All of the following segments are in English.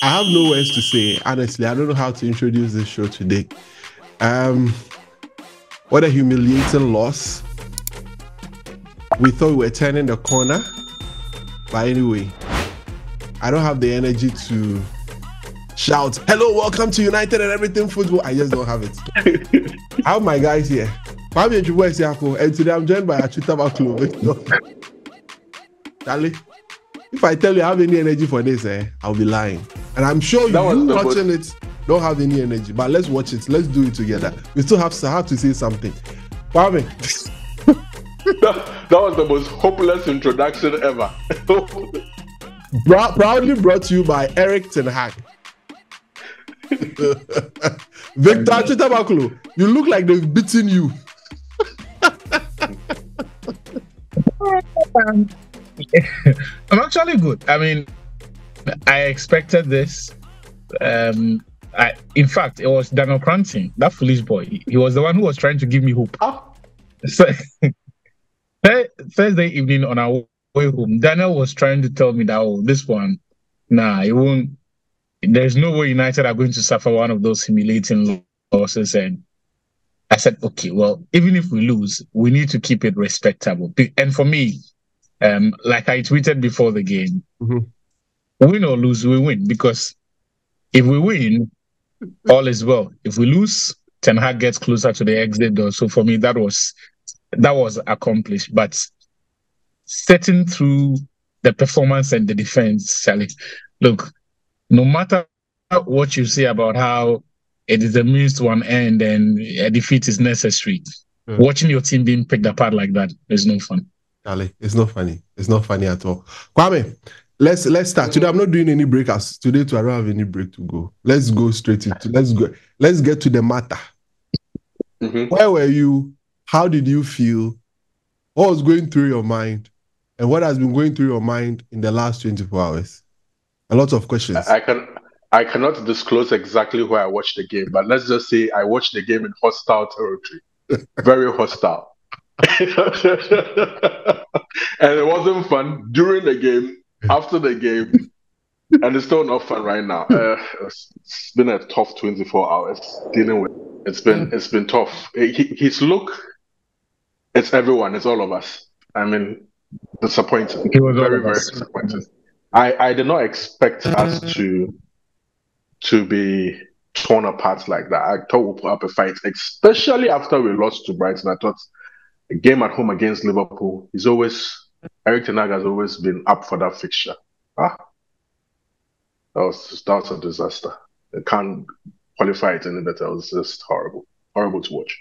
I have no words to say. Honestly, I don't know how to introduce this show today. What a humiliating loss. We thought we were turning the corner. But anyway, I don't have the energy to shout, hello, welcome to United and Everything Football. I just don't have it. I have my guys here. And today I'm joined by Achita Baklo. Charlie, if I tell you I have any energy for this, I'll be lying. And I'm sure you watching it don't have any energy. But let's watch it. Let's do it together. We still have to say something. Kwame. That was the most hopeless introduction ever. Proudly brought to you by Erik Ten Hag. Victor Chitabakulu, you look like they've beaten you. I'm actually good. I mean, I expected this. In fact, it was Daniel Cranton, that foolish boy. He was the one who was trying to give me hope. So, Thursday evening on our way home, Daniel was trying to tell me that, this one, it won't. There's no way United are going to suffer one of those humiliating losses. And I said, okay, well, even if we lose, we need to keep it respectable. And for me, like I tweeted before the game, win or lose, we win. Because if we win, all is well. If we lose, Ten Hag gets closer to the exit door. So for me, that was accomplished. But setting through the performance and the defense, Charlie, look, no matter what you say about how it is a means to an end and a defeat is necessary, watching your team being picked apart like that is no fun. Charlie, it's not funny. It's not funny at all. Kwame, let's start. Today I'm not doing any breakouts. Today I don't have any break to go. Let's go straight into. Let's get to the matter. Where were you? How did you feel? What was going through your mind? And what has been going through your mind in the last 24 hours? A lot of questions. I cannot disclose exactly where I watched the game, but let's just say I watched the game in hostile territory. Very hostile. And it wasn't fun during the game, after the game, and it's still not fun right now. It's been a tough 24 hours dealing with. It's been tough. His look, it's everyone, it's all of us. I mean, disappointed. It was very disappointed. I did not expect us to be torn apart like that. I thought we'd put up a fight, especially after we lost to Brighton. I thought a game at home against Liverpool Erik Ten Hag has always been up for that fixture. That was a disaster. I can't qualify it any better. It was just horrible. Horrible to watch.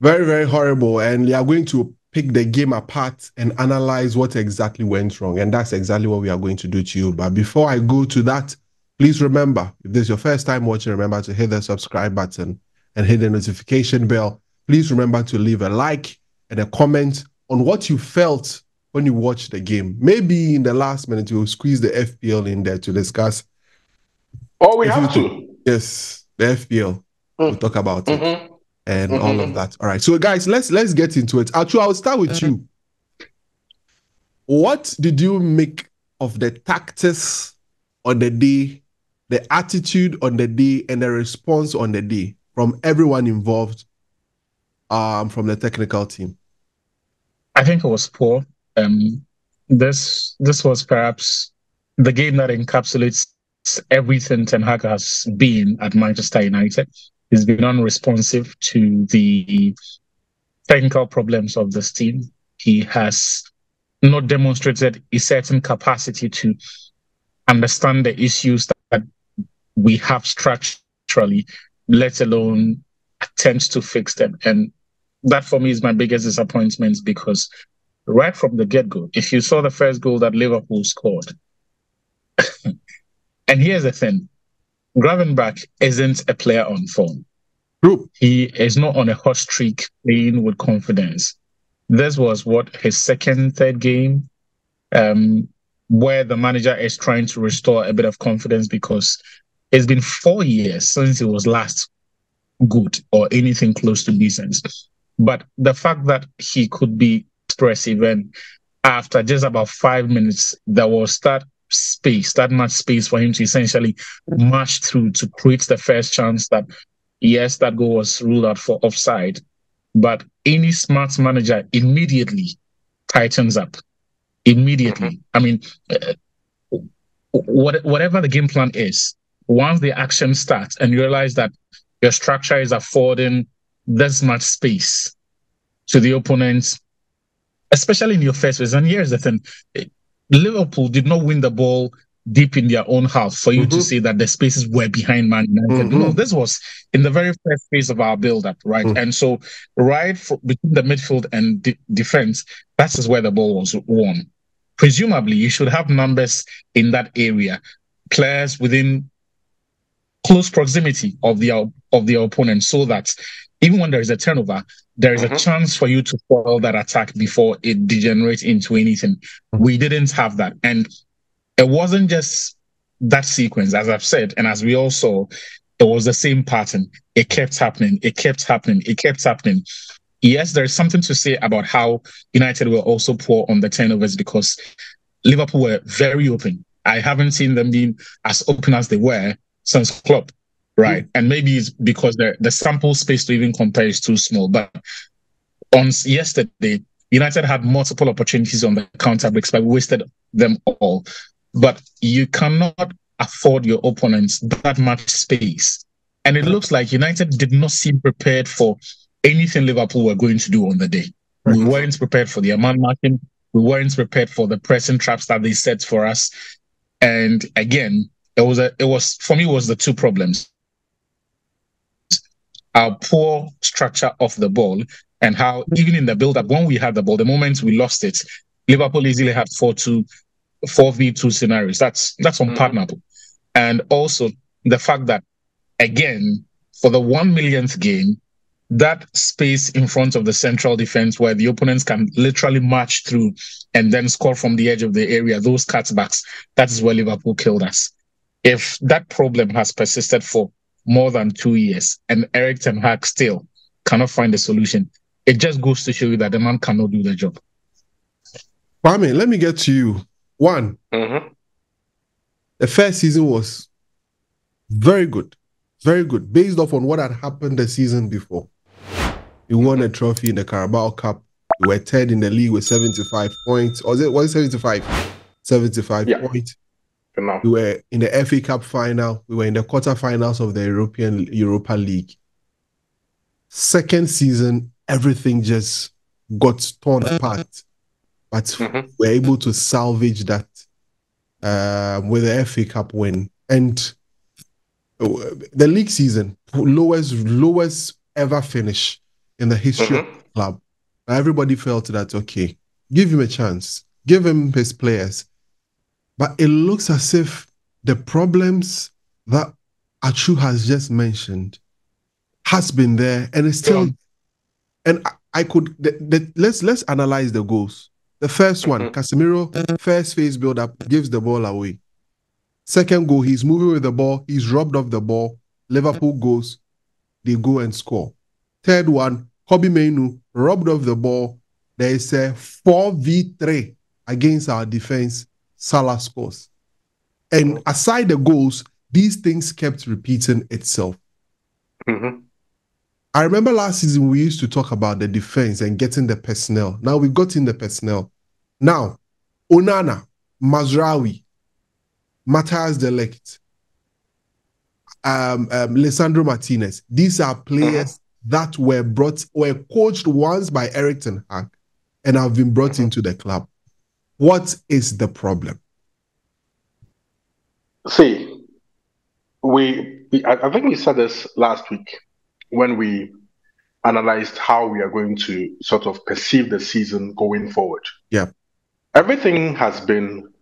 Very, very horrible. And we are going to pick the game apart and analyze what exactly went wrong. And that's exactly what we are going to do to you. But before I go to that, please remember, if this is your first time watching, remember to hit the subscribe button and hit the notification bell. Please remember to leave a like and a comment on what you felt when you watched the game. Maybe in the last minute, we'll squeeze the FPL in there to discuss. Oh, we have to. Yes, the FPL. We'll talk about it and all of that. All right. So, guys, let's get into it. Achu, I'll start with you. What did you make of the tactics on the day, the attitude on the day, and the response on the day from everyone involved from the technical team? I think it was poor. This was perhaps the game that encapsulates everything Ten Hag has been at Manchester United. He's been unresponsive to the technical problems of this team. He has not demonstrated a certain capacity to understand the issues that we have structurally, let alone attempts to fix them. And that for me is my biggest disappointment, because right from the get-go, if you saw the first goal that Liverpool scored, and here's the thing, Gravenberch isn't a player on form. He is not on a hot streak playing with confidence. This was his third game, where the manager is trying to restore a bit of confidence, because it's been 4 years since he was last good or anything close to decent. But the fact that he could be expressive, and after just about 5 minutes, there was that space, that much space for him to essentially march through to create the first chance that, yes, that goal was ruled out for offside. But any smart manager immediately tightens up. Immediately. I mean, whatever the game plan is, once the action starts and you realize that your structure is affording this much space to the opponents, especially in your first phase. And here's the thing, Liverpool did not win the ball deep in their own half for you to say that the spaces were behind Man United. No, this was in the very first phase of our build-up, right? And so between the midfield and defense, that is where the ball was won. Presumably, you should have numbers in that area, players within close proximity of the opponent, so that even when there is a turnover, there is a chance for you to foil that attack before it degenerates into anything. We didn't have that. And it wasn't just that sequence, as I've said, and as we all saw, it was the same pattern. It kept happening. It kept happening. It kept happening. Yes, there's something to say about how United were also poor on the turnovers, because Liverpool were very open. I haven't seen them being as open as they were since Klopp, right? And maybe it's because the sample space to even compare is too small. But on yesterday, United had multiple opportunities on the counter breaks, but wasted them all. But you cannot afford your opponents that much space. And it looks like United did not seem prepared for anything Liverpool were going to do on the day. We weren't prepared for the man marking. We weren't prepared for the pressing traps that they set for us. And again, it was for me, the two problems. Our poor structure of the ball, and how even in the build-up, when we had the ball, the moment we lost it, Liverpool easily had 4v2 scenarios. That's unpardonable. And also the fact that, again, for the 1 millionth game, that space in front of the central defense where the opponents can literally march through and then score from the edge of the area, those cutbacks, that is where Liverpool killed us. If that problem has persisted for more than 2 years and Erik Ten Hag still cannot find a solution, it just goes to show you that the man cannot do the job. Kwame, let me get to you. One, the first season was very good, based off on what had happened the season before. We won a trophy in the Carabao Cup. We were third in the league with 75 points. Was it 75? 75 points. We were in the FA Cup final. We were in the quarterfinals of the Europa League. Second season, everything just got torn apart. But we were able to salvage that with the FA Cup win. And the league season, lowest ever finish in the history of the club. Everybody felt that, okay, give him a chance. Give him his players. But it looks as if the problems that Achu has just mentioned has been there and it's still. And I could let's analyze the goals. The first one, Casemiro, first phase build-up, gives the ball away. Second goal, he's moving with the ball, he's robbed off the ball. Liverpool goes, they go and score. Third one, Kobbie Mainoo, robbed off the ball. There is a 4v3 against our defense. Salah scores. And aside the goals, these things kept repeating itself. I remember last season we used to talk about the defense and getting the personnel. Now we've gotten the personnel. Now, Onana, Mazraoui, Matthias de Ligt, Lisandro Martinez. These are players that were coached once by Erik Ten Hag and have been brought into the club. What is the problem? See, I think we said this last week when we analyzed how we are going to sort of perceive the season going forward. Yeah. Everything has been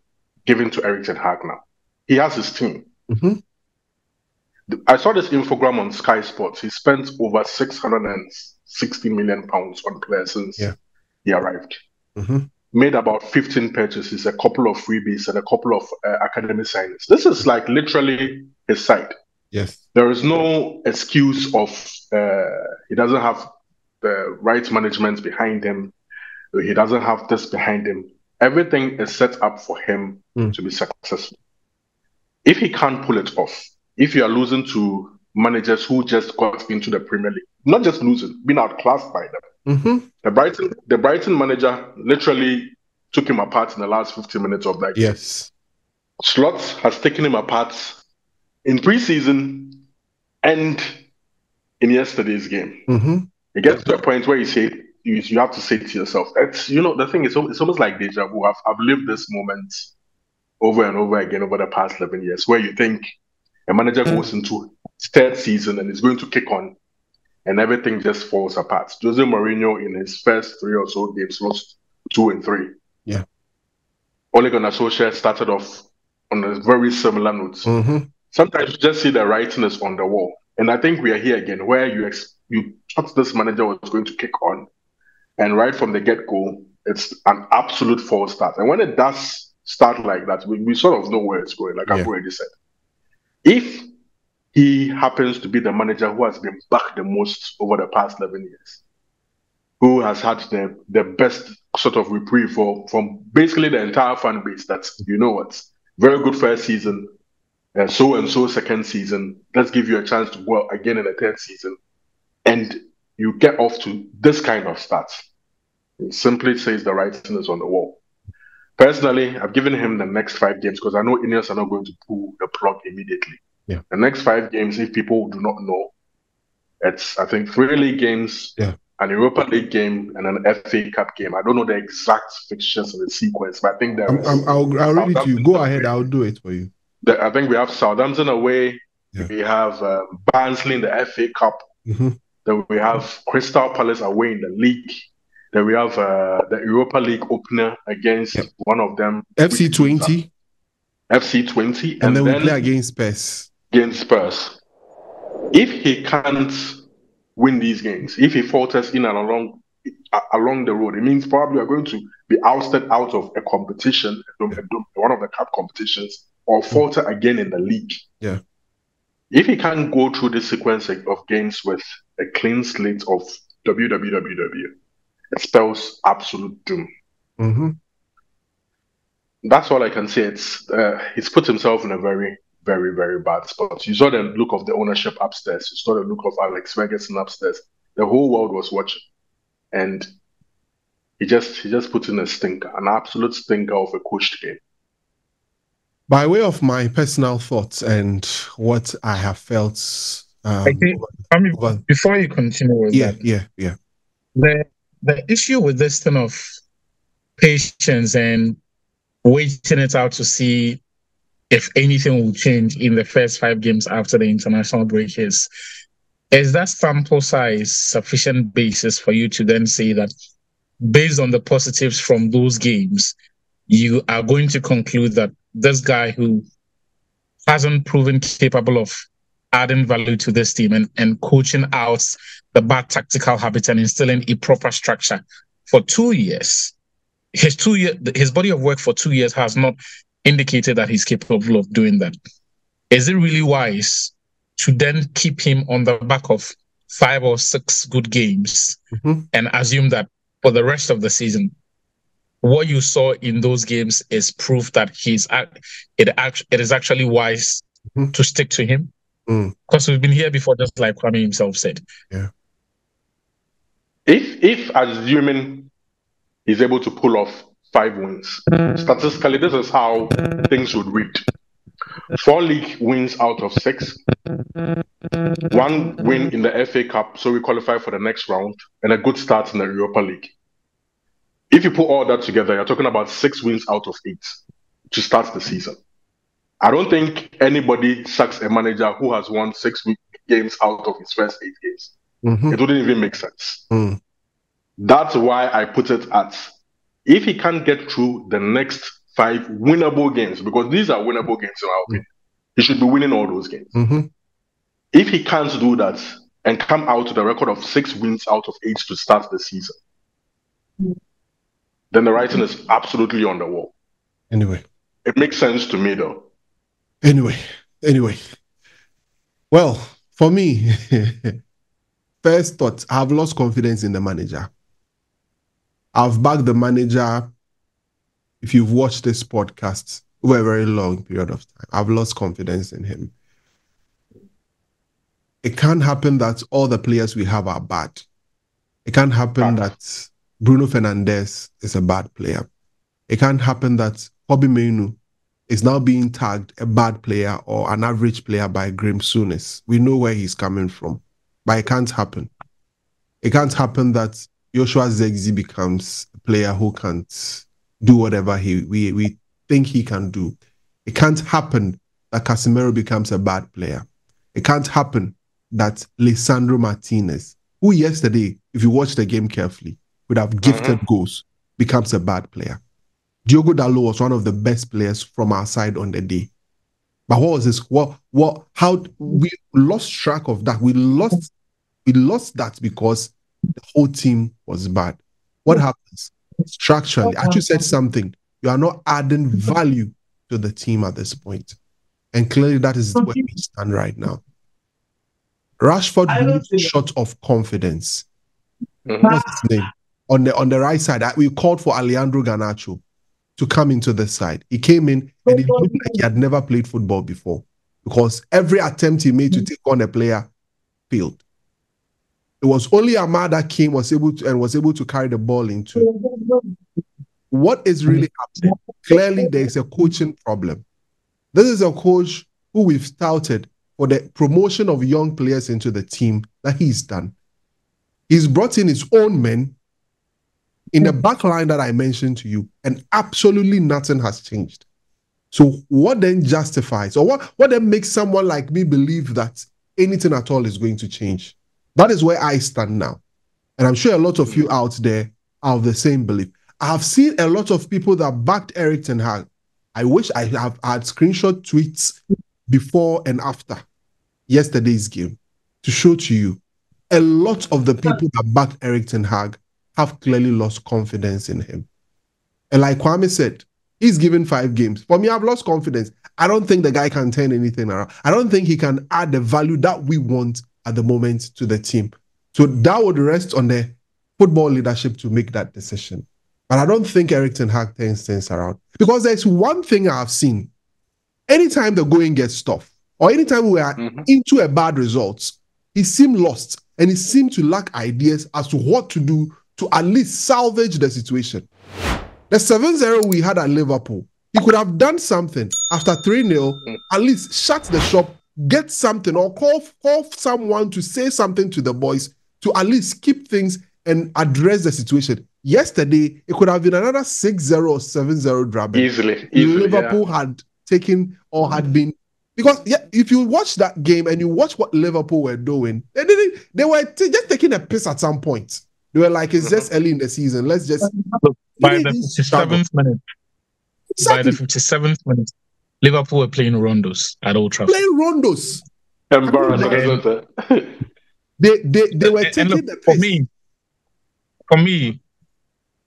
given to Erik Ten Hag now. He has his team. I saw this infogram on Sky Sports. He spent over £660 million on players since he arrived. Made about 15 purchases, a couple of freebies, and a couple of academy signings. This is like literally his side. Yes. There is no excuse of he doesn't have the right management behind him. He doesn't have this behind him. everything is set up for him to be successful. If he can't pull it off, if you are losing to managers who just got into the Premier League, not just losing, being outclassed by them. The Brighton manager literally took him apart in the last 15 minutes of that game. Yes. Slot has taken him apart in pre-season and in yesterday's game. It gets to a point where you have to say to yourself, the thing is, it's almost like deja vu. I've lived this moment over and over again over the past 11 years, where you think a manager goes into his third season and is going to kick on, and everything just falls apart. Jose Mourinho, in his first 3 or so games, lost 2 and 3. Yeah. Ole Gunnar Solskjaer started off on a very similar note. Sometimes you just see the writing is on the wall. And I think we are here again, where you thought this manager was going to kick on, and right from the get-go, it's an absolute false start. And when it does start like that, we sort of know where it's going, like I've already said. If he happens to be the manager who has been back the most over the past 11 years, who has had the best sort of reprieve from basically the entire fan base, that's, very good first season, so-and-so second season, let's give you a chance to go out again in the third season, and you get off to this kind of start. It simply says the writing is on the wall. Personally, I've given him the next 5 games because I know Ineos are not going to pull the plug immediately. Yeah. The next 5 games, if people do not know, it's, I think, 3 league games, an Europa League game, and an FA Cup game. I don't know the exact fixtures in the sequence, but I think there is. I'll read it to you. Go ahead, I'll do it for you. I think we have Southampton away. We have Barnsley in the FA Cup. Then we have Crystal Palace away in the league. Then we have the Europa League opener against one of them. FC20. FC20. And then we play against Spurs. If he can't win these games, if he falters in and along the road, it means probably we're going to be ousted out of a competition, one of the cup competitions, or falter again in the league. Yeah. If he can't go through this sequence of games with a clean slate of it spells absolute doom. That's all I can say. He's put himself in a very, very, very bad spot. You saw the look of the ownership upstairs. You saw the look of Alex Ferguson upstairs. The whole world was watching, and he just put in a stinker, an absolute stinker of a coached game. By way of my personal thoughts and what I have felt, before you continue with that, the issue with this thing of patience and waiting it out to see if anything will change in the first 5 games after the international break is that sample size sufficient basis for you to then say that based on the positives from those games, you are going to conclude that this guy who hasn't proven capable of adding value to this team and coaching out the bad tactical habits and instilling a proper structure for 2 years, his body of work for 2 years has not indicated that he's capable of doing that. Is it really wise to then keep him on the back of 5 or 6 good games and assume that for the rest of the season, what you saw in those games is proof that it is actually wise to stick to him? Because we've been here before, just like Kwame himself said. Yeah. If assuming he's able to pull off 5 wins, statistically, this is how things would read: 4 league wins out of 6, 1 win in the FA Cup, so we qualify for the next round, and a good start in the Europa League. If you put all that together, you're talking about 6 wins out of 8 to start the season. I don't think anybody sacks a manager who has won 6 games out of his first 8 games. It wouldn't even make sense. That's why I put it at, if he can't get through the next 5 winnable games, because these are winnable games in our opinion, he should be winning all those games. If he can't do that and come out with a record of 6 wins out of 8 to start the season, then the writing is absolutely on the wall. Anyway. It makes sense to me, though. Anyway. Well, for me, first thought, I've lost confidence in the manager. I've backed the manager if you've watched this podcast over a very long period of time, I've lost confidence in him. It can't happen that all the players we have are bad. It can't happen that Bruno Fernandes is a bad player. It can't happen that Kobbie Mainoo is now being tagged a bad player or an average player by Graeme Souness. We know where he's coming from, but it can't happen. It can't happen that Joshua Zirkzee becomes a player who can't do whatever we think he can do. It can't happen that Casemiro becomes a bad player. It can't happen that Lisandro Martinez, who yesterday, if you watch the game carefully, would have gifted goals, becomes a bad player. Diogo Dalot was one of the best players from our side on the day. But what was this? How we lost track of that? We lost that because the whole team was bad. What happens? Structurally, Achu said something. You are not adding value to the team at this point. And clearly that is where we stand right now. Rashford moved short of confidence. What's his name? On the right side, we called for Alejandro Garnacho to come into the side. He came in and it looked like he had never played football before because every attempt he made to take on a player failed. It was only Amad that came was able to carry the ball into. What is really happening? Clearly, there is a coaching problem. This is a coach who we've touted for the promotion of young players into the team that he's done. He's brought in his own men in the back line that I mentioned to you, and absolutely nothing has changed. So what then justifies, or what then makes someone like me believe that anything at all is going to change? That is where I stand now. And I'm sure a lot of you out there are of the same belief. I have seen a lot of people that backed Erik Ten Hag. I wish I had screenshot tweets before and after yesterday's game to show to you. A lot of the people that backed Erik Ten Hag have clearly lost confidence in him. And like Kwame said, he's given 5 games. For me, I've lost confidence. I don't think the guy can turn anything around. I don't think he can add the value that we want at the moment to the team. So that would rest on the football leadership to make that decision. But I don't think Erik Ten Hag turns things around. Because there's one thing I've seen. Anytime the going gets tough, or anytime we are into a bad result, he seemed lost and he seemed to lack ideas as to what to do to at least salvage the situation. The 7-0 we had at Liverpool, he could have done something after 3-0, at least shut the shop, get something, or call someone to say something to the boys to at least keep things and address the situation. Yesterday, it could have been another 6-0 or 7-0 drama. Easily, Liverpool had taken or had been, because if you watch that game and you watch what Liverpool were doing, they were just taking a piss at some point. They were like, it's just early in the season. Let's just... By the 57th minute, Exactly. by the 57th minute, Liverpool were playing rondos at Old Trafford. Playing rondos. Embarrassing, isn't it? They were taking look, the piss. For me,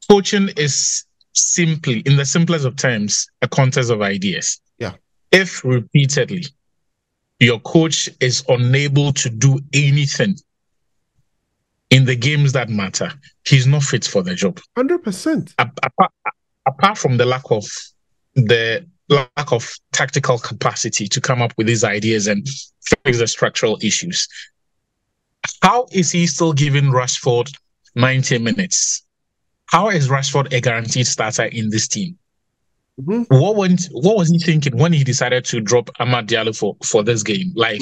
coaching is simply, in the simplest of terms, a contest of ideas. Yeah. If repeatedly your coach is unable to do anything in the games that matter, he's not fit for the job. 100%. Apart from the lack of tactical capacity to come up with these ideas and fix the structural issues, how is he still giving Rashford 90 minutes? How is Rashford a guaranteed starter in this team? What was he thinking when he decided to drop Amad Diallo for this game? Like,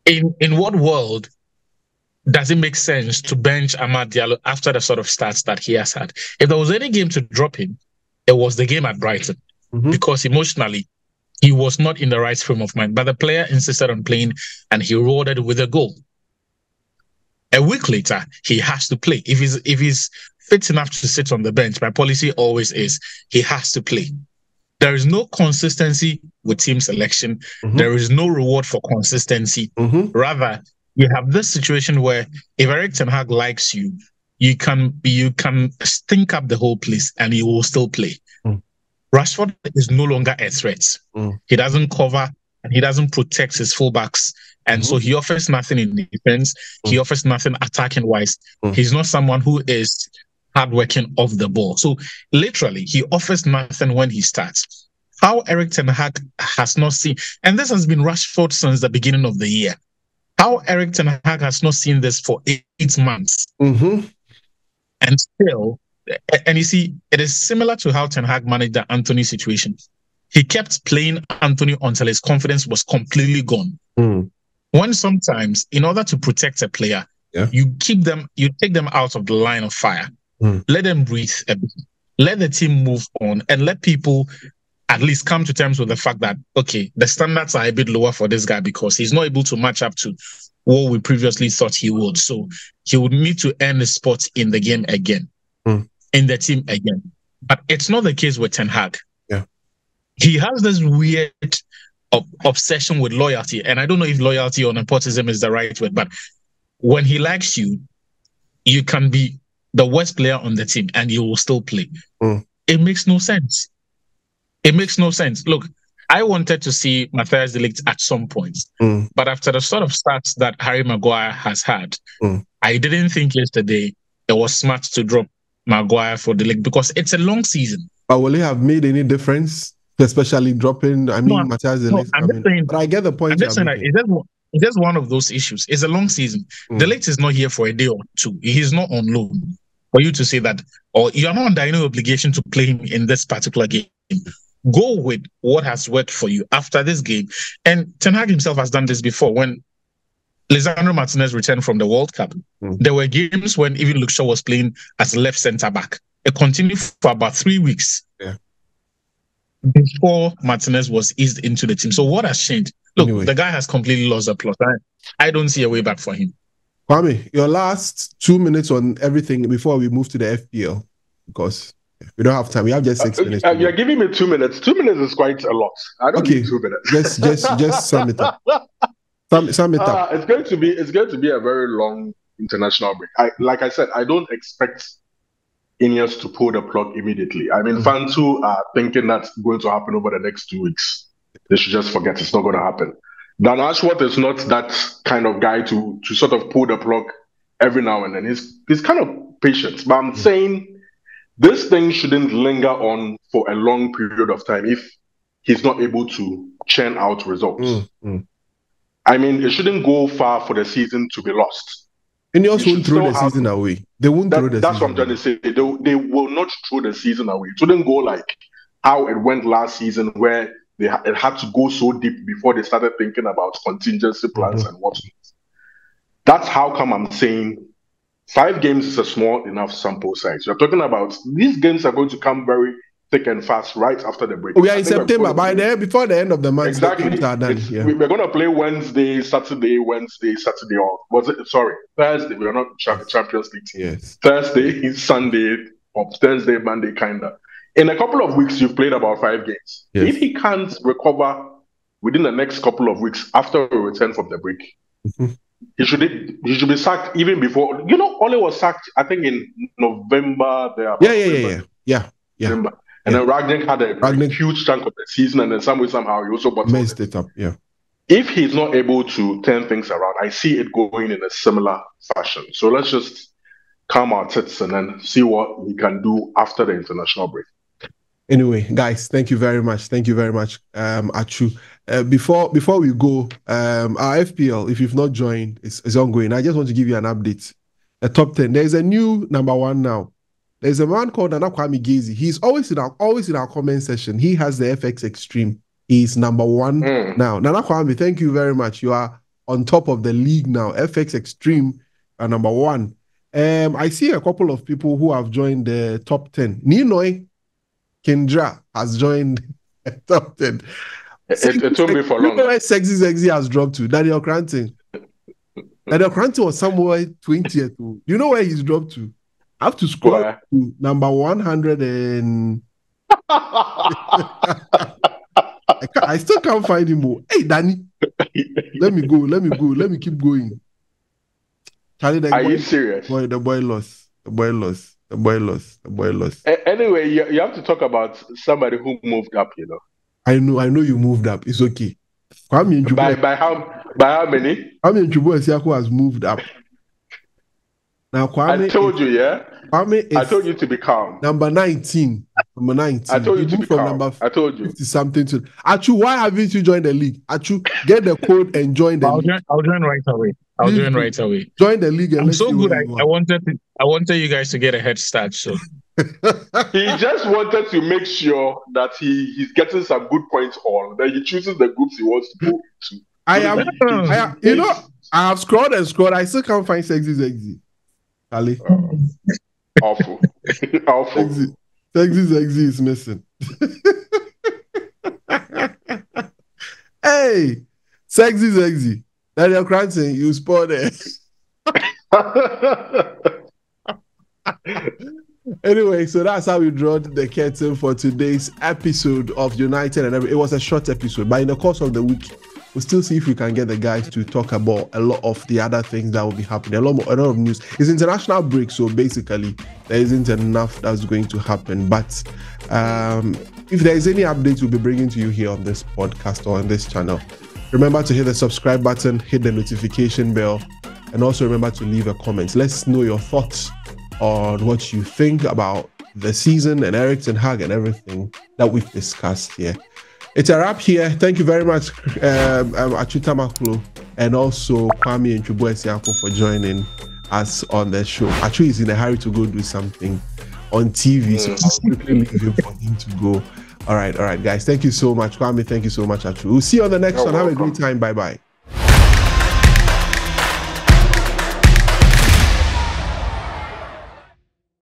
in what world does it make sense to bench Amad Diallo after the sort of stats that he has had? If there was any game to drop him, it was the game at Brighton, because emotionally, he was not in the right frame of mind. But the player insisted on playing, and he rewarded with a goal. A week later, he has to play. If he's fit enough to sit on the bench, my policy always is he has to play. There is no consistency with team selection. There is no reward for consistency. Rather, you have this situation where if Erik Ten Hag likes you, you can stink up the whole place and he will still play. Rashford is no longer a threat. He doesn't cover and he doesn't protect his fullbacks. And so he offers nothing in defense. He offers nothing attacking wise. He's not someone who is hardworking off the ball. So literally, he offers nothing when he starts. How Erik Ten Hag has not seen, and this has been Rashford since the beginning of the year. How Erik Ten Hag has not seen this for 8 months. Mm-hmm. And still, and you see, it is similar to how Ten Hag managed the Anthony situation. He kept playing Anthony until his confidence was completely gone. Mm. When sometimes, in order to protect a player, you take them out of the line of fire, let them breathe a bit, let the team move on, and let people at least come to terms with the fact that, okay, the standards are a bit lower for this guy because he's not able to match up to what we previously thought he would. So he would need to earn a spot in the game again, in the team again. But it's not the case with Ten Hag. Yeah. He has this weird obsession with loyalty. And I don't know if loyalty or nepotism is the right word, but when he likes you, you can be the worst player on the team and you will still play. It makes no sense. It makes no sense. Look, I wanted to see Matthias de Ligt at some point, but after the sort of starts that Harry Maguire has had, I didn't think yesterday it was smart to drop Maguire for de Ligt because it's a long season. But will it have made any difference, especially dropping? I mean, Matthias de Ligt. But I get the point. It's just one of those issues. It's a long season. De Ligt is not here for a day or two. He's not on loan for you to say that, or you're not under any obligation to play him in this particular game. Go with what has worked for you after this game. And Ten Hag himself has done this before. When Lisandro Martinez returned from the World Cup, there were games when even Luke Shaw was playing as left centre-back. It continued for about 3 weeks before Martinez was eased into the team. So what has changed? Look, the guy has completely lost the plot. I don't see a way back for him. Kwame, your last 2 minutes on everything before we move to the FPL, because we don't have time. We have just 6 minutes. You're giving me 2 minutes. 2 minutes is quite a lot. I don't need 2 minutes. Just sum it up. Sum it up. It's going to be a very long international break. Like I said, I don't expect Ineos to pull the plug immediately. I mean, fans who are thinking that's going to happen over the next 2 weeks, they should just forget it's not going to happen. Dan Ashworth is not that kind of guy to sort of pull the plug every now and then. He's kind of patient. But I'm saying this thing shouldn't linger on for a long period of time if he's not able to churn out results. I mean, it shouldn't go far for the season to be lost. Ineos won't throw the season away. They won't throw the season away. That's what I'm trying to say. They will not throw the season away. It shouldn't go like how it went last season where it had to go so deep before they started thinking about contingency plans and whatnot. That's how come I'm saying 5 games is a small enough sample size. You're talking about these games are going to come very thick and fast right after the break. We are in September. Before the end of the month, exactly. Are done. We're going to play Wednesday, Saturday, or was it? Sorry, Thursday. We are not Champions League team. Yes. Thursday, Sunday, or Thursday, Monday, kinda. In a couple of weeks, you've played about 5 games. Yes. If he can't recover within the next couple of weeks after we return from the break, he should be sacked even before. You know, Ole was sacked, I think, in November. Yeah. November. And then Ragnick had a huge chunk of the season, and then somehow he also messed it up. Yeah. If he's not able to turn things around, I see it going in a similar fashion. So let's just calm our tits and then see what we can do after the international break. Anyway, guys, thank you very much. Achu. Before we go, our FPL, if you've not joined, is ongoing. I just want to give you an update. The top 10. There's a new number 1 now. There's a man called Nana Kwame Gezi. He's always in our comment section. He has the FX Extreme. He's number 1 now. Nana Kwame, thank you very much. You are on top of the league now. FX Extreme are number 1. I see a couple of people who have joined the top 10. Ninoy Kendra has joined the top 10. It won't be for long. You know where Sexy has dropped to? Daniel Cranton. Daniel Cranton was somewhere 20th. Do you know where he's dropped to? I have to scroll to number 100 and... I still can't find him more. Hey, Danny. Let me go. Let me keep going. Charlie, are you serious? The boy lost. Anyway, you have to talk about somebody who moved up, you know. I know you moved up. It's okay. By how many? Kwame Nchubu Esiako has moved up. Now, Kwame, I told you, yeah. Kwame is I told you to be calm. number 19. Number 19. I told you He to moved be from calm. number I told you. 50 something to Achu. Why haven't you joined the league? Achu, get the code and join the league. I'll join right away. I'll join right away. Join the league and I'm let's so see good. where you I are. wanted you guys to get a head start. So He just wanted to make sure that he's getting some good points on. Then he chooses the groups he wants to go to. I have scrolled and scrolled. I still can't find Sexy. Ali. Awful. Awful. Sexy is missing. Hey, Sexy. Daniel Cranston, you spot it. Anyway, so that's how we draw the curtain for today's episode of United and It was a short episode, but in the course of the week, we'll still see if we can get the guys to talk about a lot of the other things that will be happening. A lot of news. It's international break, so basically there isn't enough that's going to happen. But if there is any updates, we'll be bringing to you here on this podcast or on this channel. Remember to hit the subscribe button, hit the notification bell, and also remember to leave a comment. Let's know your thoughts on what you think about the season and Erik Ten Hag and everything that we've discussed here. It's a wrap here. Thank you very much, Achuta Maklo, and also Kwame and Chubu Esiako for joining us on the show. Achu is in a hurry to go do something on TV, so I'll quickly leave him for him to go. All right, guys. Thank you so much, Kwame. Thank you so much, Achu. We'll see you on the next one. Have a great time. Bye-bye.